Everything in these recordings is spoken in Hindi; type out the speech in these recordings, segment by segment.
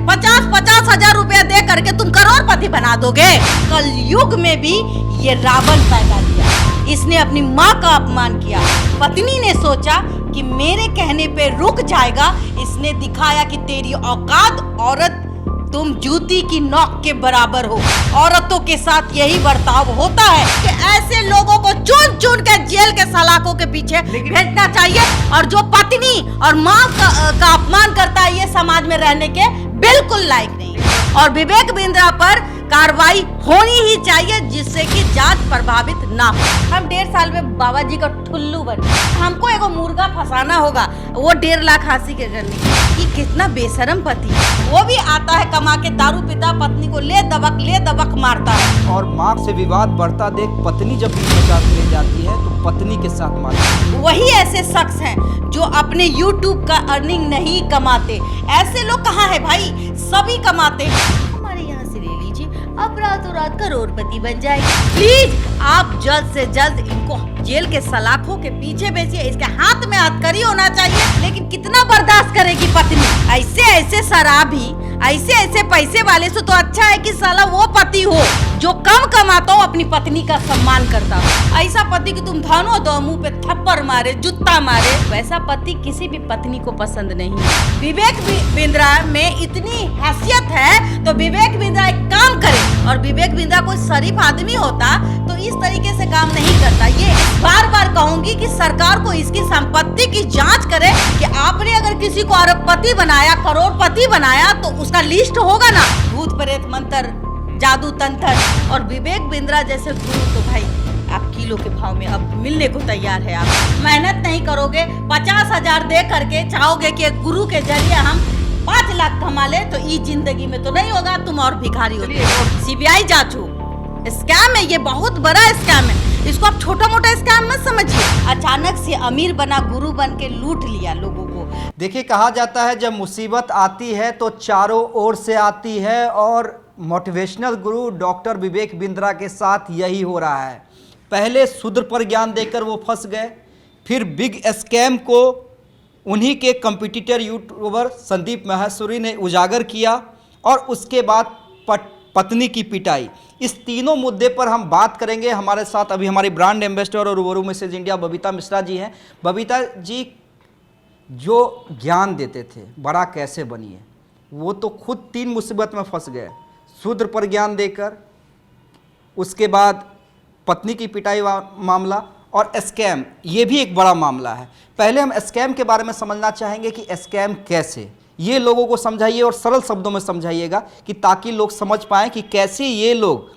50-50 हजार रुपया दे करके तुम करोड़पति बना दोगे। कलयुग में भी ये रावण पैदा किया, इसने अपनी माँ का अपमान किया। पत्नी ने सोचा कि मेरे कहने पे रुक जाएगा, इसने दिखाया कि तेरी औकात औरत, तुम जूती की नोक के बराबर हो। औरतों के साथ यही बर्ताव होता है कि ऐसे लोगों को चुन चुन के जेल के सलाखों के पीछे भेजना चाहिए, और जो पत्नी और माँ का अपमान करता है ये समाज में रहने के बिल्कुल लायक नहीं। और विवेक बिंद्रा पर कार्रवाई होनी ही चाहिए, जिससे कि जांच प्रभावित ना हो। हम 1.5 साल में बाबा जी का ठुल्लू बने, हमको एगो मुर्गा फंसाना होगा, वो 1.5 लाख हासिल करने की। कितना बेशरम पति, वो भी आता है कमा के, दारू पीता, पत्नी को ले दबक मारता है। और माँ से विवाद बढ़ता देख पत्नी जब बीच में साथ ले जाती है तो पत्नी के साथ मारती है। वही ऐसे शख्स हैं जो अपने YouTube का अर्निंग नहीं कमाते। ऐसे लोग कहाँ है भाई, सभी कमाते हैं। हमारे यहाँ से ले लीजिए, अब रातों रात करोड़पति बन जाएगी। प्लीज आप जल्द से जल्द इनको जेल के सलाखों के पीछे भेजिए। इसके हाथ में हथकड़ी होना चाहिए। लेकिन कितना बर्दाश्त करेगी पत्नी? ऐसे शराबी, ऐसे पैसे वाले से तो अच्छा है कि साला वो पति हो जो कम कमाता हो, अपनी पत्नी का सम्मान करता हो। ऐसा पति कि तुम धानो दो, मुंह पे थप्पड़ मारे, जूता मारे, वैसा पति किसी भी पत्नी को पसंद नहीं है। विवेक बिंद्रा में इतनी हैसियत है तो विवेक बिंद्रा एक काम करे, और विवेक बिंद्रा कोई शरीफ आदमी होता तो इस तरीके से काम नहीं करता। ये बार बार कहूंगी कि सरकार को इसकी संपत्ति की जांच करे कि आपने अगर किसी को अरबपति बनाया, करोड़पति बनाया, तो उसका लिस्ट होगा ना, भूत प्रेत मंत्र, जादू तंत्र। और विवेक बिंद्रा जैसे गुरु तो भाई आप किलो के भाव में अब मिलने को तैयार है। आप मेहनत नहीं करोगे, 50 हजार दे करके चाहोगे कि एक गुरु के जरिए हम 5 लाख कमा ले, तो इस जिंदगी में तो नहीं होगा, तुम और भिखारी हो। CBI जांचो, स्कैम है ये, बहुत बड़ा स्कैम है। इसको आप छोटा मोटा स्कैम मत समझिए। अचानक से अमीर बना, गुरु बन के लूट लिया लोगों को। देखिए, कहा जाता है जब मुसीबत आती है तो चारों ओर से आती है, और मोटिवेशनल गुरु डॉक्टर विवेक बिंद्रा के साथ यही हो रहा है। पहले शूद्र पर ज्ञान देकर वो फंस गए, फिर बिग स्कैम को उन्हीं के कंपटीटर यूट्यूबर संदीप माहेश्वरी ने उजागर किया, और उसके बाद पत्नी की पिटाई। इस तीनों मुद्दे पर हम बात करेंगे। हमारे साथ अभी हमारी ब्रांड एम्बेसडर और ओवरू मैसेज इंडिया बबीता मिश्रा जी हैं। बबीता जी, जो ज्ञान देते थे बड़ा कैसे बनिए, वो तो खुद 3 मुसीबत में फंस गए। शूद्र पर ज्ञान देकर, उसके बाद पत्नी की पिटाई मामला, और स्कैम, ये भी एक बड़ा मामला है। पहले हम स्कैम के बारे में समझना चाहेंगे कि स्कैम कैसे, ये लोगों को समझाइए और सरल शब्दों में समझाइएगा, कि ताकि लोग समझ पाएँ कि कैसे ये लोग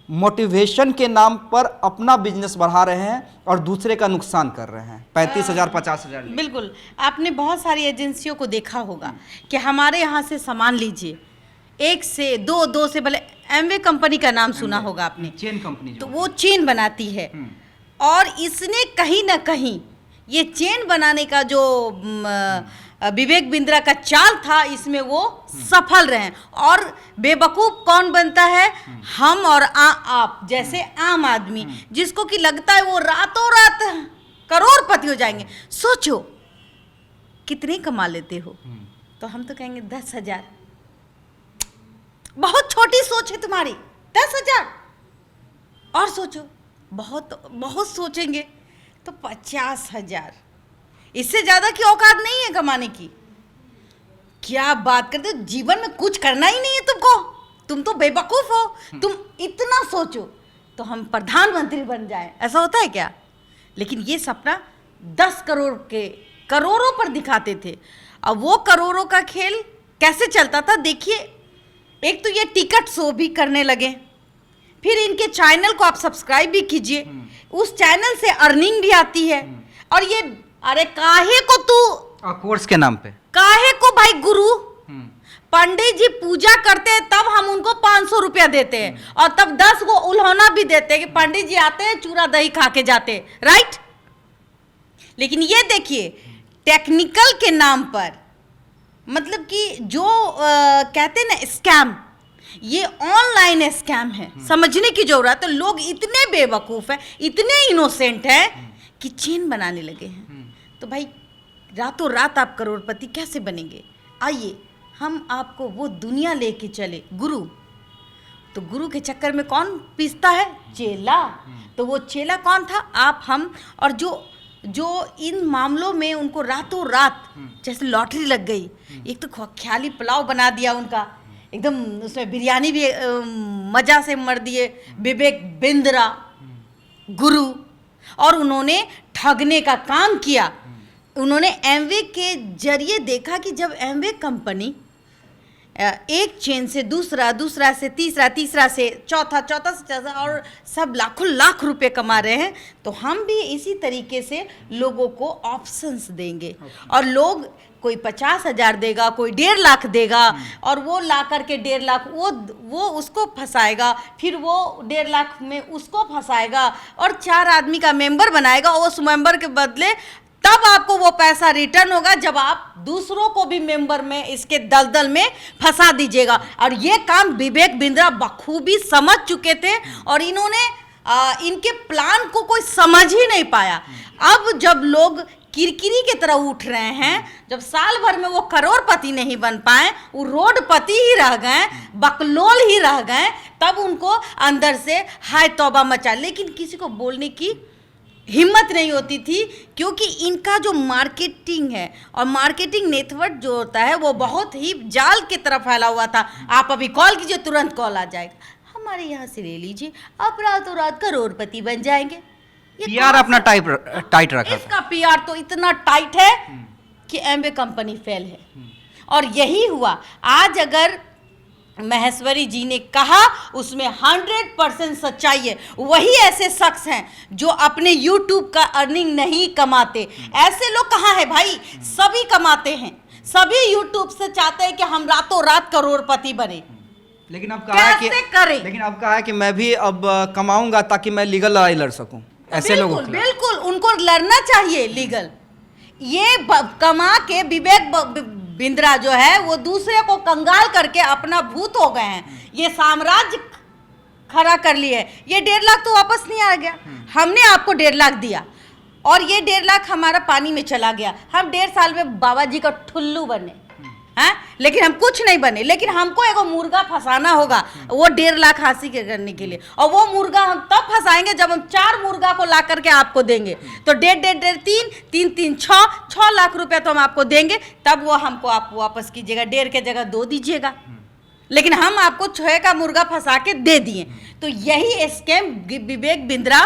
मोटिवेशन के नाम पर अपना बिजनेस बढ़ा रहे हैं और दूसरे का नुकसान कर रहे हैं। 35,000 50,000। बिल्कुल, आपने बहुत सारी एजेंसियों को देखा होगा कि हमारे यहाँ से सामान लीजिए, 1 से 2, 2 से, भले एमवे कंपनी का नाम सुना होगा आपने, चेन कंपनी, तो वो चेन बनाती है। और इसने कहीं ना कहीं ये चेन बनाने का जो विवेक बिंद्रा का चाल था, इसमें वो सफल रहे। और बेवकूफ़ कौन बनता है? हम और आप जैसे आम आदमी, जिसको कि लगता है वो रातों रात करोड़पति हो जाएंगे। सोचो कितने कमा लेते हो, तो हम तो कहेंगे 10,000। बहुत छोटी सोच है तुम्हारी, 10,000। और सोचो, बहुत सोचेंगे तो 50,000। इससे ज्यादा की औकात नहीं है कमाने की। क्या बात करते हो, जीवन में कुछ करना ही नहीं है तुमको, तुम तो बेवकूफ हो। तुम इतना सोचो तो हम प्रधानमंत्री बन जाएं, ऐसा होता है क्या? लेकिन ये सपना 10 करोड़ के करोड़ों पर दिखाते थे। अब वो करोड़ों का खेल कैसे चलता था देखिए। एक तो ये टिकट शो भी करने लगे, फिर इनके चैनल को आप सब्सक्राइब भी कीजिए, उस चैनल से अर्निंग भी आती है। और ये, अरे काहे को तू कोर्स के नाम पे, काहे को भाई गुरु, पंडित जी पूजा करते हैं तब हम उनको 500 रुपया देते हैं, और तब 10 को उल्होना भी देते हैं कि पंडित जी आते हैं चूरा दही खा के जाते हैं, राइट। लेकिन ये देखिए, टेक्निकल के नाम पर, मतलब कि जो कहते हैं ना स्कैम, ये ऑनलाइन स्कैम है, समझने की जरूरत है। लोग इतने बेवकूफ हैं, इतने इनोसेंट हैं कि चेन बनाने लगे हैं। तो भाई रातों रात आप करोड़पति कैसे बनेंगे? आइए हम आपको वो दुनिया लेके चले गुरु, तो गुरु के चक्कर में कौन पीसता है? चेला। तो वो चेला कौन था? आप, हम। और जो इन मामलों में उनको रातों रात जैसे लॉटरी लग गई, एक तो ख्याली पुलाव बना दिया उनका, एकदम उसमें बिरयानी भी मजा से मर दिए विवेक बिंद्रा गुरु, और उन्होंने ठगने का काम किया। उन्होंने एमवे के जरिए देखा कि जब एमवे कंपनी एक चेन से दूसरा, दूसरा से तीसरा, तीसरा से चौथा, चौथा से चौथा, और सब लाखों लाख रुपए कमा रहे हैं, तो हम भी इसी तरीके से लोगों को ऑप्शंस देंगे। और लोग, कोई 50,000 देगा, कोई 1.5 लाख देगा, और वो ला करके 1.5 लाख वो उसको फंसाएगा, फिर वो 1.5 लाख में उसको फंसाएगा, और 4 आदमी का मेंबर बनाएगा। उस मेंबर के बदले तब आपको वो पैसा रिटर्न होगा जब आप दूसरों को भी मेंबर में इसके दलदल में फंसा दीजिएगा। और ये काम विवेक बिंद्रा बखूबी समझ चुके थे, और इन्होंने इनके प्लान को कोई समझ ही नहीं पाया। अब जब लोग किरकिरी की तरह उठ रहे हैं, जब साल भर में वो करोड़पति नहीं बन पाए, वो रोडपति ही रह गए, बकलोल ही रह गए, तब उनको अंदर से हाय तौबा मचा। लेकिन किसी को बोलने की हिम्मत नहीं होती थी, क्योंकि इनका जो मार्केटिंग है और मार्केटिंग नेटवर्क जो होता है वो बहुत ही जाल की तरह फैला हुआ था। आप अभी कॉल कीजिए, तुरंत कॉल आ जाएगा, हमारे यहाँ से ले लीजिए, आप रातों रात करोड़पति बन जाएंगे। पीआर अपना टाइट रखा। इसका पीआर तो इतना टाइट है कि एमवे कंपनी फेल है। और यही हुआ। आज अगर महेश्वरी जी ने कहा, उसमें 100% सच्चाई है। वही ऐसे शख्स हैं जो अपने YouTube का अर्निंग नहीं कमाते। ऐसे लोग कहाँ है भाई? सभी कमाते हैं, सभी YouTube से चाहते हैं कि हम रातों रात करोड़पति बने। लेकिन अब कहा है कि करें? लेकिन अब कहा है कि मैं भी अब कमाऊंगा ताकि मैं लीगल लड़ाई लड़ सकूं। ऐसे लोगों के खिलाफ बिल्कुल उनको लड़ना चाहिए लीगल। ये कमा के विवेक बिंद्रा जो है वो दूसरे को कंगाल करके अपना भूत हो गए हैं। ये साम्राज्य खड़ा कर लिए। ये 1.5 लाख तो वापस नहीं आ गया। हमने आपको 1.5 लाख दिया, और ये 1.5 लाख हमारा पानी में चला गया। हम 1.5 साल में बाबा जी का ठुल्लू बने हैं, लेकिन हम कुछ नहीं बने। लेकिन हमको एगो मुर्गा फंसाना होगा वो 1.5 लाख हासिल करने के लिए, और वो मुर्गा हम तब फंसाएंगे जब हम 4 मुर्गा को ला करके आपको देंगे। तो 1.5 3 6 लाख रुपया तो हम आपको देंगे, तब वो हमको आप वापस कीजिएगा। 1.5 के जगह 2 दीजिएगा। लेकिन हम आपको 6 का मुर्गा फंसा के दे दिए। तो यही स्कैम विवेक बिंद्रा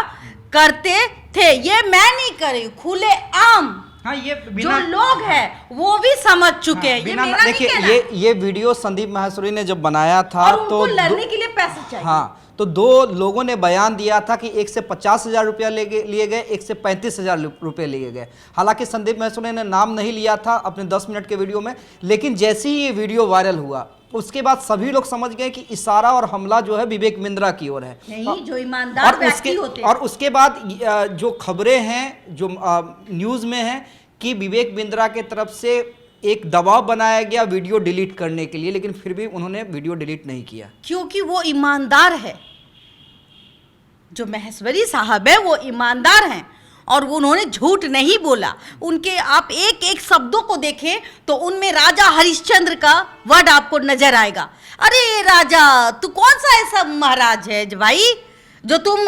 करते थे। ये मैं नहीं करी, खुले आम हाँ, ये जो लोग हैं वो भी समझ चुके हैं। ये मेरा देखिए, नहीं कहना। ये वीडियो संदीप माहेश्वरी ने जब बनाया था, और उनको लड़ने के लिए पैसे चाहिए। हाँ, तो 2 लोगों ने बयान दिया था कि एक से 50,000 रुपया लिए गए, एक से 35,000 रुपये लिए गए। हालांकि संदीप माहेश्वरी ने नाम नहीं लिया था अपने 10 मिनट के वीडियो में, लेकिन जैसे ही ये वीडियो वायरल हुआ उसके बाद सभी लोग समझ गए कि इशारा और हमला जो है विवेक बिंद्रा की ओर है। नहीं, जो ईमानदार व्यक्ति होते हैं। और उसके बाद जो खबरें हैं, जो न्यूज़ में है कि विवेक बिंद्रा के तरफ से एक दबाव बनाया गया वीडियो डिलीट करने के लिए, लेकिन फिर भी उन्होंने वीडियो डिलीट नहीं किया, क्योंकि वो ईमानदार है। जो महेश्वरी साहब है वो ईमानदार हैं, और उन्होंने झूठ नहीं बोला। उनके आप एक एक शब्दों को देखें तो उनमें राजा हरिश्चंद्र का वर्ड आपको नजर आएगा। अरे राजा, तू कौन सा ऐसा महाराज है भाई जो तुम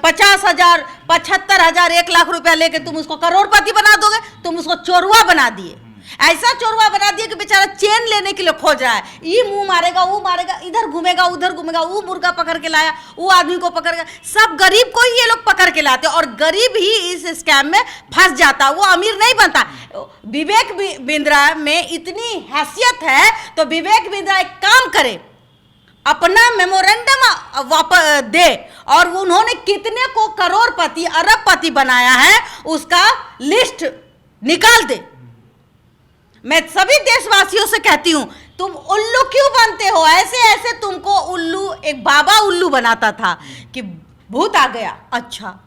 50,000 75,000 1 लाख रुपया लेके तुम उसको करोड़पति बना दोगे? तुम उसको चोरवा बना दिए। ऐसा चोरवा बना दिया कि बेचारा चेन लेने के लिए खोज रहा है। ये मुंह मारेगा, वो मारेगा, इधर घूमेगा, उधर घूमेगा, वो मुर्गा पकड़ के लाया, वो आदमी को पकड़ के, सब गरीब को ही ये लोग पकड़ के लाते, और गरीब ही इस स्कैम में फंस जाता, वो अमीर नहीं बनता। विवेक बिंद्रा में इतनी हैसियत है तो विवेक बिंद्रा एक काम करे, अपना मेमोरेंडम वापस दे, और उन्होंने कितने को करोड़पति अरबपति बनाया है उसका लिस्ट निकाल दे। मैं सभी देशवासियों से कहती हूं, तुम उल्लू क्यों बनते हो? ऐसे ऐसे तुमको उल्लू, एक बाबा उल्लू बनाता था कि भूत आ गया, अच्छा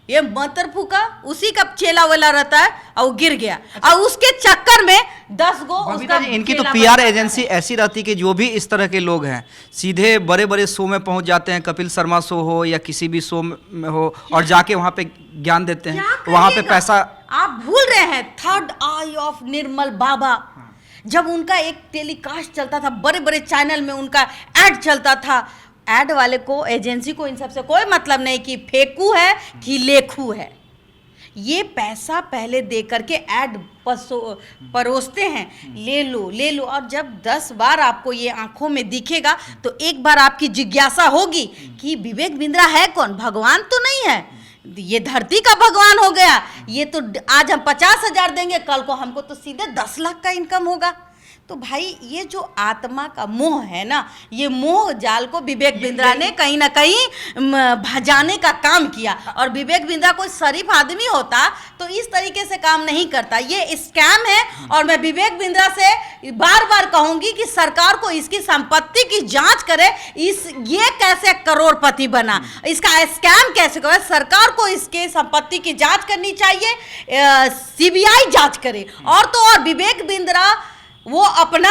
ये मंत्र फूका, उसी का चेला वेला रहता है, और वो गिर गया, और उसके चक्कर में 10 गो उसका इनकी तो पीआर एजेंसी ऐसी रहती कि जो भी इस तरह के लोग हैं सीधे बड़े बड़े शो में पहुंच जाते हैं, कपिल शर्मा शो हो या किसी भी शो में हो, और जाके वहां पे ज्ञान देते हैं, वहां पे पैसा। आप भूल रहे हैं थर्ड आई ऑफ निर्मल बाबा। जब उनका एक टेलीकास्ट चलता था, बड़े बड़े चैनल में उनका ऐड चलता था, ऐड वाले को, एजेंसी को इन सब से कोई मतलब नहीं कि फेंकू है कि लेखू है। ये पैसा पहले दे करके ऐड परोसते हैं, ले लो ले लो, और जब 10 बार आपको ये आंखों में दिखेगा तो एक बार आपकी जिज्ञासा होगी कि विवेक बिंद्रा है कौन, भगवान तो नहीं है, ये धरती का भगवान हो गया, ये तो आज हम 50,000 देंगे, कल को हमको तो सीधे 10 लाख का इनकम होगा। तो भाई ये जो आत्मा का मोह है ना, ये मोह जाल को विवेक बिंद्रा ने कहीं ना कहीं भजाने का काम किया। और विवेक बिंद्रा कोई शरीफ आदमी होता तो इस तरीके से काम नहीं करता। ये स्कैम है और मैं विवेक बिंद्रा से बार बार कहूंगी कि सरकार को इसकी संपत्ति की जांच करे, ये कैसे करोड़पति बना, इसका स्कैम कैसे करे, सरकार को इसके संपत्ति की जांच करनी चाहिए, सीबीआई जांच करे। और तो और विवेक बिंद्रा वो अपना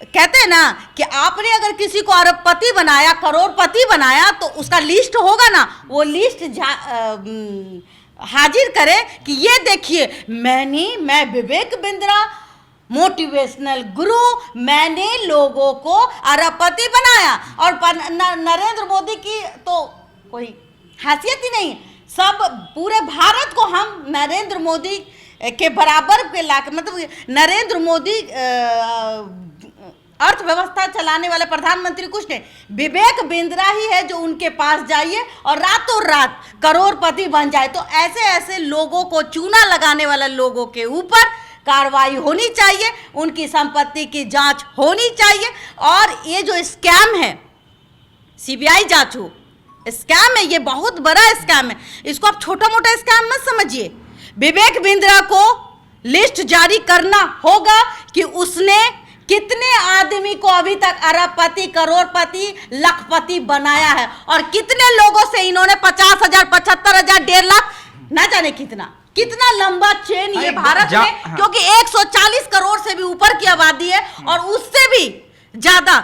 कहते हैं ना कि आपने अगर किसी को अरबपति बनाया, करोड़पति बनाया, तो उसका लिस्ट होगा ना, वो लिस्ट हाजिर करे कि ये देखिए मैं विवेक बिंद्रा मोटिवेशनल गुरु, मैंने लोगों को अरबपति बनाया। और नरेंद्र मोदी की तो कोई हैसियत ही नहीं, सब पूरे भारत को हम नरेंद्र मोदी के बराबर पे लाके, मतलब नरेंद्र मोदी अर्थव्यवस्था चलाने वाले प्रधानमंत्री कुछ नहीं, विवेक बिंद्रा ही है जो उनके पास जाइए और रातों रात करोड़पति बन जाए। तो ऐसे ऐसे लोगों को, चूना लगाने वाले लोगों के ऊपर कार्रवाई होनी चाहिए, उनकी संपत्ति की जांच होनी चाहिए। और ये जो स्कैम है, सीबीआई जांच हो, स्कैम है, ये बहुत बड़ा स्कैम है, इसको आप छोटा मोटा स्कैम मत समझिए। विवेक बिंद्रा को लिस्ट जारी करना होगा कि उसने कितने आदमी को अभी तक अरबपति, करोड़पति, लाखपति बनाया है, और कितने लोगों से इन्होंने 50,000, 75,000, 1.5 लाख, ना जाने कितना लंबा चेन ये भारत में, क्योंकि 140 करोड़ से भी ऊपर की आबादी है, और उससे भी ज्यादा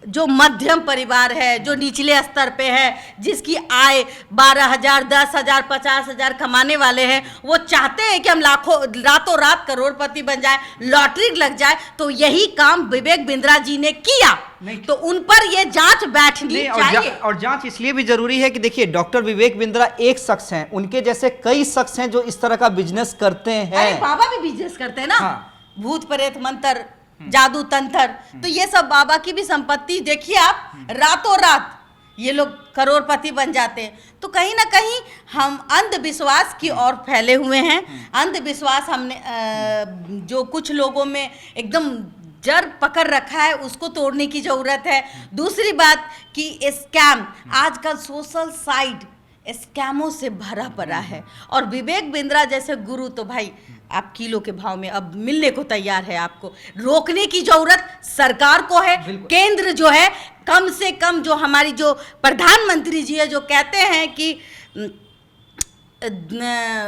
जो मध्यम परिवार है, जो निचले स्तर पे है, जिसकी आय 12,000, 10,000, 50,000 कमाने वाले हैं, वो चाहते हैं कि हम रातों रात करोड़पति बन जाए, लॉटरी लग जाए। तो यही काम विवेक बिंद्रा जी ने किया, तो उन पर ये जांच बैठनी चाहिए। और जांच इसलिए भी जरूरी है कि देखिए, डॉक्टर विवेक बिंद्रा एक शख्स हैं, उनके जैसे कई शख्स हैं जो इस तरह का बिजनेस करते हैं। अरे बाबा भी बिजनेस करते हैं ना, हाँ। भूत प्रेत मंत्र, जादू तंत्र, तो ये सब बाबा की भी संपत्ति देखिए आप, रातों रात ये लोग करोड़पति बन जाते हैं। तो कहीं ना कहीं हम अंधविश्वास की ओर फैले हुए हैं। अंधविश्वास हमने जो कुछ लोगों में एकदम जड़ पकड़ रखा है, उसको तोड़ने की जरूरत है। दूसरी बात कि स्कैम, आजकल सोशल साइट स्कैमों से भरा पड़ा है, और विवेक बिंद्रा जैसे गुरु तो भाई आप किलो के भाव में अब मिलने को तैयार है। आपको रोकने की जरूरत सरकार को है। केंद्र जो है, कम से कम जो हमारी जो प्रधानमंत्री जी है, जो कहते हैं कि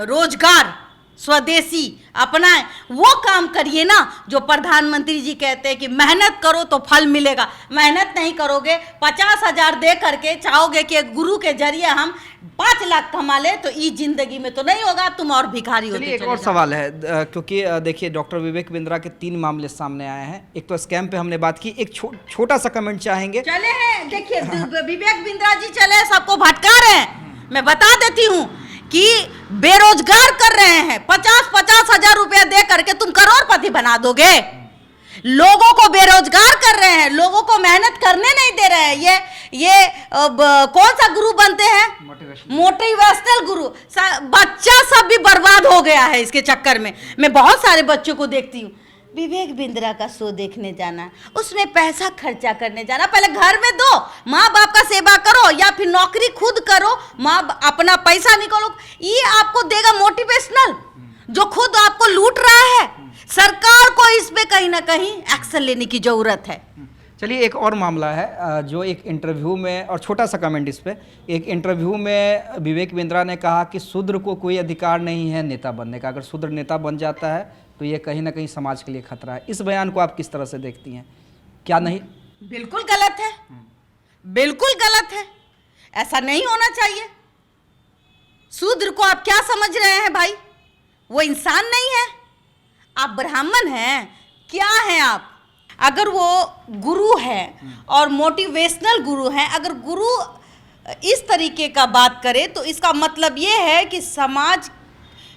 रोजगार स्वदेशी अपनाएं, वो काम करिए ना। जो प्रधानमंत्री जी कहते हैं कि मेहनत करो तो फल मिलेगा, मेहनत नहीं करोगे, 50,000 दे करके चाहोगे कि गुरु के जरिए हम 5 लाख कमा ले, तो इस जिंदगी में तो नहीं होगा, तुम और भिखारी होते चले एक और सवाल है, क्योंकि देखिए डॉक्टर विवेक बिंद्रा के 3 मामले सामने आए हैं। एक तो स्कैम पे हमने बात की, एक छोटा सा कमेंट चाहेंगे। चले हैं, देखिए विवेक बिंद्रा जी चले, सबको भटका रहे हैं। मैं बता देती हूँ कि बेरोजगार कर रहे हैं, 50-50 हजार रुपया दे करके तुम करोड़पति बना दोगे। लोगों को बेरोजगार कर रहे हैं, लोगों को मेहनत करने नहीं दे रहे हैं। ये कौन सा गुरु बनते हैं? मोटिवेशनल गुरु। बच्चा सब भी बर्बाद हो गया है इसके चक्कर में। मैं बहुत सारे बच्चों को देखती हूँ, विवेक बिंद्रा का शो देखने जाना, उसमें पैसा खर्चा करने जाना। पहले घर में दो, माँ बाप का सेवा करो, या फिर नौकरी खुद करो, अपना पैसा निकालो। ये आपको देगा मोटिवेशनल, जो खुद आपको लूट रहा है। सरकार को इस पे कहीं ना कहीं एक्शन लेने की जरूरत है। चलिए, एक और मामला है जो एक इंटरव्यू में, और छोटा सा कमेंट इस पे, एक इंटरव्यू में विवेक बिंद्रा ने कहा कि शूद्र को कोई अधिकार नहीं है नेता बनने का। अगर शूद्र नेता बन जाता है तो ये कहीं ना कहीं समाज के लिए खतरा है। इस बयान को आप किस तरह से देखती हैं? क्या नहीं? बिल्कुल गलत है, बिल्कुल गलत है, ऐसा नहीं होना चाहिए। शूद्र को आप क्या समझ रहे हैं भाई? वो इंसान नहीं है। आप ब्राह्मण हैं क्या हैं आप? अगर वो गुरु है और मोटिवेशनल गुरु हैं, अगर गुरु इस तरीके का बात करे तो इसका मतलब ये है कि समाज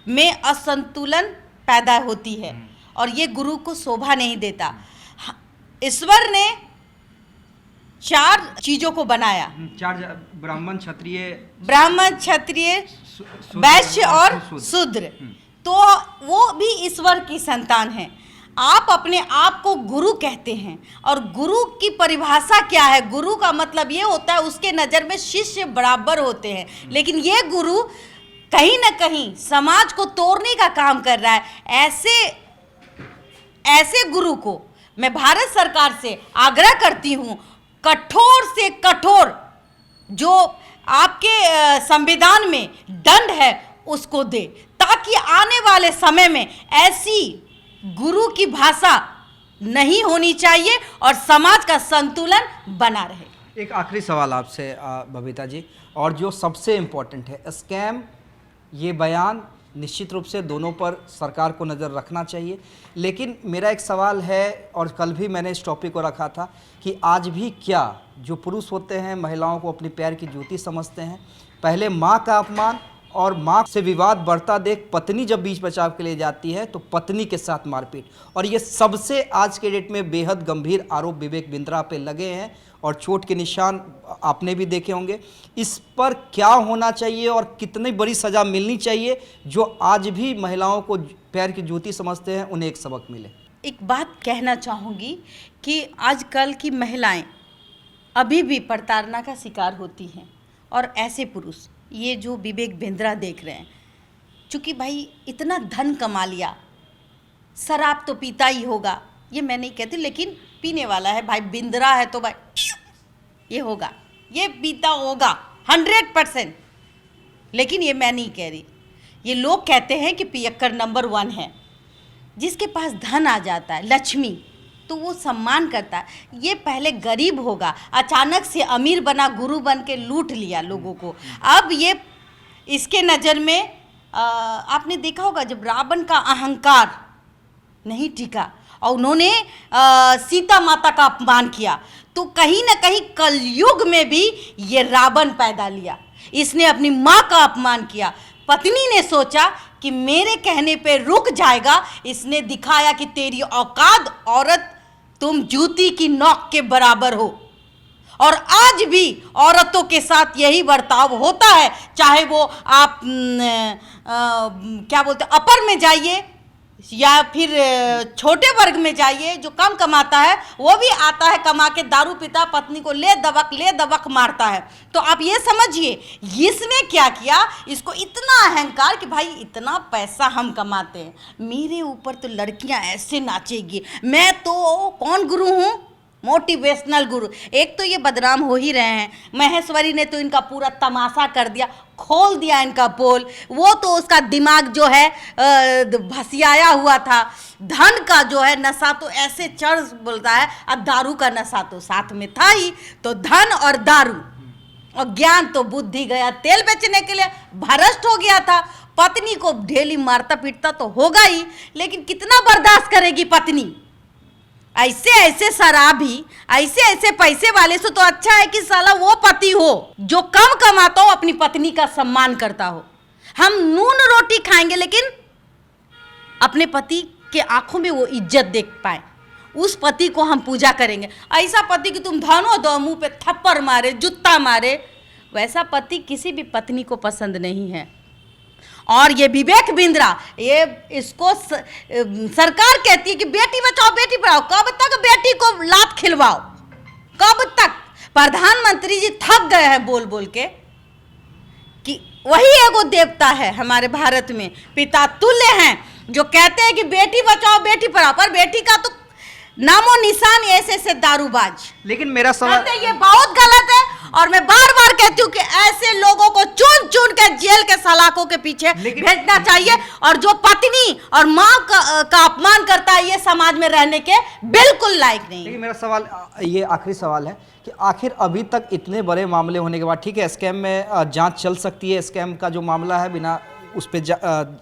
में असंतुलन पैदा होती है और ये गुरु को शोभा नहीं देता। ईश्वर ने 4 चीजों को बनाया, 4 ब्राह्मण क्षत्रिय वैश्य और शूद्र, तो वो भी ईश्वर की संतान है। आप अपने आप को गुरु कहते हैं और गुरु की परिभाषा क्या है? गुरु का मतलब ये होता है उसके नज़र में शिष्य बराबर होते हैं, लेकिन ये गुरु कहीं ना कहीं समाज को तोड़ने का काम कर रहा है। ऐसे गुरु को मैं भारत सरकार से आग्रह करती हूँ, कठोर से कठोर जो आपके संविधान में दंड है उसको दे, ताकि आने वाले समय में ऐसी गुरु की भाषा नहीं होनी चाहिए और समाज का संतुलन बना रहे। एक आखिरी सवाल आपसे बबीता जी, और जो सबसे इम्पोर्टेंट है, स्कैम, ये बयान निश्चित रूप से दोनों पर सरकार को नज़र रखना चाहिए, लेकिन मेरा एक सवाल है और कल भी मैंने इस टॉपिक को रखा था कि आज भी क्या जो पुरुष होते हैं महिलाओं को अपनी पैर की जूती समझते हैं? पहले माँ का अपमान और माँ से विवाद बढ़ता देख पत्नी जब बीच बचाव के लिए जाती है तो पत्नी के साथ मारपीट, और ये सबसे आज के डेट में बेहद गंभीर आरोप विवेक बिंद्रा पे लगे हैं और चोट के निशान आपने भी देखे होंगे। इस पर क्या होना चाहिए और कितनी बड़ी सज़ा मिलनी चाहिए जो आज भी महिलाओं को पैर की जूती समझते हैं, उन्हें एक सबक मिले? एक बात कहना चाहूँगी कि आजकल की महिलाएं अभी भी प्रताड़ना का शिकार होती हैं, और ऐसे पुरुष, ये जो विवेक बिंद्रा देख रहे हैं, चूँकि भाई इतना धन कमा लिया, शराब तो पीता ही होगा, ये मैं नहीं कहती, लेकिन पीने वाला है भाई, बिंद्रा है तो भाई ये होगा, ये पीता होगा 100%, लेकिन ये मैं नहीं कह रही। ये लोग कहते हैं कि पियक्कर नंबर 1 है। जिसके पास धन आ जाता है, लक्ष्मी, तो वो सम्मान करता है। ये पहले गरीब होगा, अचानक से अमीर बना, गुरु बन के लूट लिया लोगों को। अब ये इसके नज़र में आपने देखा होगा जब रावण का अहंकार नहीं टिका और उन्होंने सीता माता का अपमान किया, तो कहीं ना कहीं कलयुग में भी ये रावण पैदा लिया। इसने अपनी माँ का अपमान किया, पत्नी ने सोचा कि मेरे कहने पे रुक जाएगा, इसने दिखाया कि तेरी औकात औरत, तुम जूती की नोक के बराबर हो। और आज भी औरतों के साथ यही बर्ताव होता है, चाहे वो आप क्या बोलते हैं, अपर में जाइए या फिर छोटे वर्ग में जाइए, जो कम कमाता है वो भी आता है कमा के, दारू पीता, पत्नी को ले दबक मारता है। तो आप ये समझिए इसने क्या किया, इसको इतना अहंकार कि भाई इतना पैसा हम कमाते हैं, मेरे ऊपर तो लड़कियां ऐसे नाचेगी, मैं तो कौन गुरु हूँ, मोटिवेशनल गुरु। एक तो ये बदनाम हो ही रहे हैं, महेश्वरी ने तो इनका पूरा तमाशा कर दिया, खोल दिया इनका पोल। वो तो उसका दिमाग जो है भसियाया हुआ था, धन का जो है नशा तो ऐसे चढ़ बोलता है, अब दारू का नशा तो साथ में था ही, तो धन और दारू और ज्ञान तो बुद्धि गया तेल बेचने के लिए, भ्रष्ट हो गया था। पत्नी को ढेली मारता पीटता तो होगा ही, लेकिन कितना बर्दाश्त करेगी पत्नी? ऐसे ऐसे शराबी, ऐसे ऐसे पैसे वाले से तो अच्छा है कि साला वो पति हो जो कम कमाता हो, अपनी पत्नी का सम्मान करता हो। हम नून रोटी खाएंगे लेकिन अपने पति के आंखों में वो इज्जत देख पाए, उस पति को हम पूजा करेंगे। ऐसा पति कि तुम धनो दो, मुंह पे थप्पड़ मारे, जूता मारे, वैसा पति किसी भी पत्नी को पसंद नहीं है। और ये विवेक बिंद्रा, ये इसको सरकार कहती है कि बेटी बचाओ बेटी पढ़ाओ, कब तक बेटी को लात खिलवाओ, कब तक? प्रधानमंत्री जी थक गए हैं बोल बोल के कि वही एगो देवता है हमारे भारत में, पिता तुल्य हैं, जो कहते हैं कि बेटी बचाओ बेटी पढ़ाओ, पर बेटी का तो नामो निशान ऐसे ऐसे दारूबाज। लेकिन मेरा सवाल, ये बहुत गलत है और मैं बार बार कहती हूँ कि ऐसे लोगों को चुन चुन के जेल के सलाखों के पीछे भेजना चाहिए, और जो पत्नी और माँ का अपमान करता है, ये समाज में रहने के बिल्कुल लायक नहीं। लेकिन मेरा सवाल, ये आखिरी सवाल है कि आखिर अभी तक इतने बड़े मामले होने के बाद, ठीक है स्कैम में जांच चल सकती है, स्कैम का जो मामला है बिना उस पर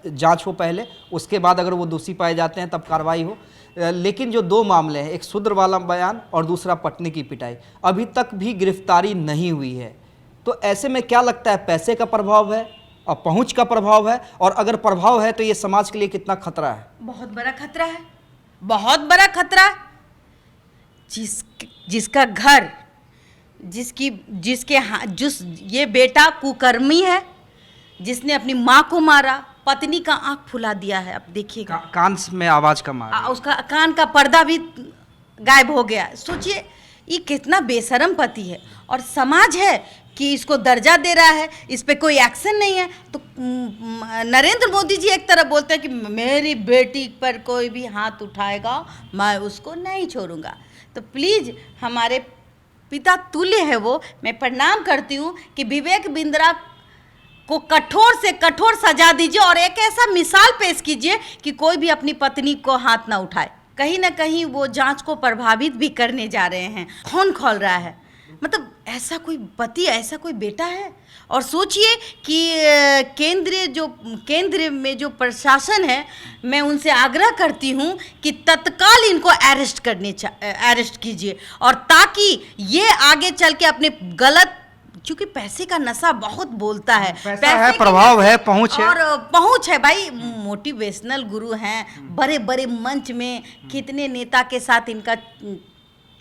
जांच हो पहले, उसके बाद अगर वो दोषी पाए जाते हैं तब कार्रवाई हो, लेकिन जो दो मामले हैं, एक शूद्र वाला बयान और दूसरा पत्नी की पिटाई, अभी तक भी गिरफ्तारी नहीं हुई है। तो ऐसे में क्या लगता है, पैसे का प्रभाव है और पहुंच का प्रभाव है, और अगर प्रभाव है तो ये समाज के लिए कितना खतरा है? बहुत बड़ा खतरा है, बहुत बड़ा खतरा। जिसका घर, जिस ये बेटा कुकर्मी है, जिसने अपनी माँ को मारा, पत्नी का आंख फुला दिया है। अब देखिएगा, कान में आवाज कम आ रही है। उसका कान का पर्दा भी गायब हो गया। सोचिए ये कितना बेशरम पति है, और समाज है कि इसको दर्जा दे रहा है, इस पे कोई एक्शन नहीं है। तो नरेंद्र मोदी जी एक तरफ बोलते हैं कि मेरी बेटी पर कोई भी हाथ उठाएगा मैं उसको नहीं छोड़ूंगा। तो प्लीज़, हमारे पिता तुल्य है वो, मैं प्रणाम करती हूँ कि विवेक बिंद्रा को कठोर से कठोर सजा दीजिए और एक ऐसा मिसाल पेश कीजिए कि कोई भी अपनी पत्नी को हाथ ना उठाए। कहीं ना कहीं वो जांच को प्रभावित भी करने जा रहे हैं, खून खोल रहा है। मतलब ऐसा कोई पति, ऐसा कोई बेटा है। और सोचिए कि केंद्र में जो प्रशासन है, मैं उनसे आग्रह करती हूँ कि तत्काल इनको अरेस्ट कीजिए, और ताकि ये आगे चल के अपने गलत, क्योंकि पैसे का नशा बहुत बोलता है, पैसा है, प्रभाव है, पहुंच है, और पहुंच है भाई। मोटिवेशनल गुरु हैं, बड़े बड़े मंच में कितने नेता के साथ इनका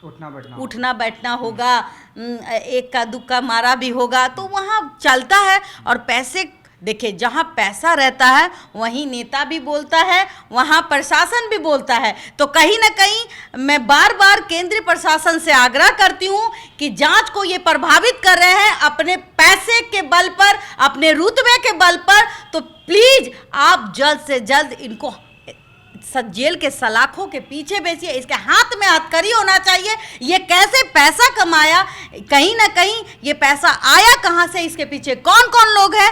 उठना बैठना होगा, एक का दुक्का मारा भी होगा, तो वहाँ चलता है। और पैसे, देखिए, जहाँ पैसा रहता है वहीं नेता भी बोलता है, वहाँ प्रशासन भी बोलता है। तो कहीं ना कहीं मैं बार बार केंद्रीय प्रशासन से आग्रह करती हूँ कि जांच को ये प्रभावित कर रहे हैं अपने पैसे के बल पर, अपने रुतबे के बल पर। तो प्लीज़ आप जल्द से जल्द इनको जेल के सलाखों के पीछे बेचिए। इसके हाथ में हथकड़ी होना चाहिए। ये कैसे पैसा कमाया, कहीं ना कहीं ये पैसा आया कहाँ से, इसके पीछे कौन कौन लोग हैं,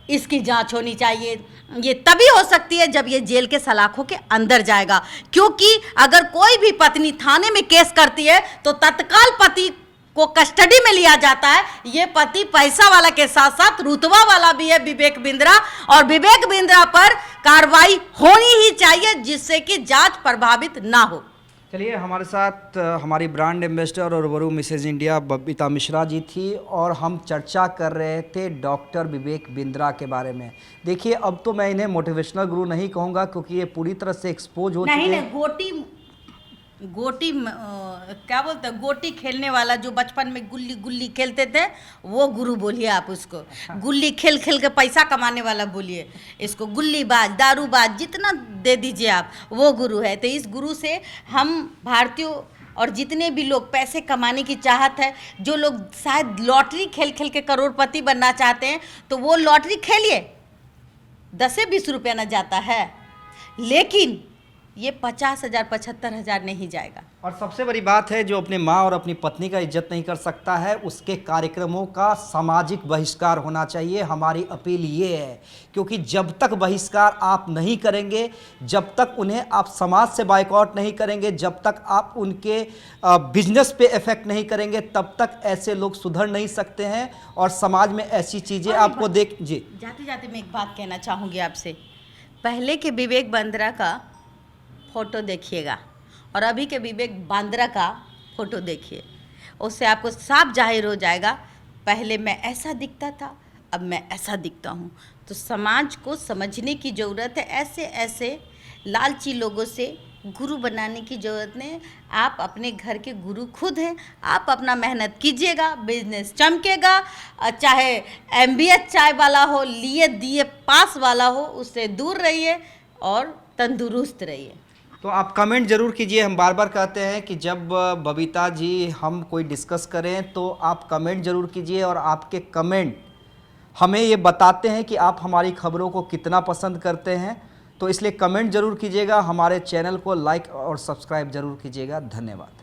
इसकी जांच होनी चाहिए। ये तभी हो सकती है जब ये जेल के सलाखों के अंदर जाएगा। क्योंकि अगर कोई भी पत्नी थाने में केस करती है तो तत्काल पति को कस्टडी में लिया जाता है। ये पति पैसा वाला के साथ साथ रुतबा वाला भी है, विवेक बिंद्रा, और विवेक बिंद्रा पर कार्रवाई होनी ही चाहिए जिससे कि जांच प्रभावित ना हो। चलिए, हमारे साथ हमारी ब्रांड एम्बेसडर और वरू मिसेज इंडिया बबीता मिश्रा जी थी, और हम चर्चा कर रहे थे डॉक्टर विवेक बिंद्रा के बारे में। देखिए, अब तो मैं इन्हें मोटिवेशनल गुरु नहीं कहूँगा क्योंकि ये पूरी तरह से एक्सपोज हो चुके हैं। नहीं, गोटी क्या बोलते हैं, गोटी खेलने वाला, जो बचपन में गुल्ली गुल्ली खेलते थे, वो गुरु बोलिए आप उसको। गुल्ली खेल खेल के पैसा कमाने वाला बोलिए इसको। गुल्लीबाज, दारूबाज, जितना दे दीजिए आप, वो गुरु है। तो इस गुरु से हम भारतीयों और जितने भी लोग पैसे कमाने की चाहत है, जो लोग शायद लॉटरी खेल खेल के करोड़पति बनना चाहते हैं, तो वो लॉटरी खेलिए, 10 से 20 रुपया न जाता है, लेकिन ये 50,000 75,000 नहीं जाएगा। और सबसे बड़ी बात है, जो अपने माँ और अपनी पत्नी का इज्जत नहीं कर सकता है, उसके कार्यक्रमों का सामाजिक बहिष्कार होना चाहिए। हमारी अपील ये है, क्योंकि जब तक बहिष्कार आप नहीं करेंगे, जब तक उन्हें आप समाज से बायकॉट नहीं करेंगे, जब तक आप उनके बिजनेस पे इफेक्ट नहीं करेंगे, तब तक ऐसे लोग सुधर नहीं सकते हैं। और समाज में ऐसी चीज़ें आपको जी जाते जाते मैं एक बात कहना चाहूँगी आपसे। पहले के विवेक बिंद्रा का फ़ोटो देखिएगा और अभी के विवेक बिंद्रा का फ़ोटो देखिए, उससे आपको साफ जाहिर हो जाएगा, पहले मैं ऐसा दिखता था, अब मैं ऐसा दिखता हूँ। तो समाज को समझने की ज़रूरत है। ऐसे ऐसे लालची लोगों से गुरु बनाने की ज़रूरत नहीं। आप अपने घर के गुरु खुद हैं। आप अपना मेहनत कीजिएगा, बिजनेस चमकेगा। चाहे MBA चाय वाला हो, लिए दिए पास वाला हो, उससे दूर रहिए और तंदुरुस्त रहिए। तो आप कमेंट ज़रूर कीजिए। हम बार बार कहते हैं कि जब बबीता जी हम कोई डिस्कस करें तो आप कमेंट ज़रूर कीजिए, और आपके कमेंट हमें ये बताते हैं कि आप हमारी खबरों को कितना पसंद करते हैं। तो इसलिए कमेंट ज़रूर कीजिएगा, हमारे चैनल को लाइक और सब्सक्राइब ज़रूर कीजिएगा। धन्यवाद।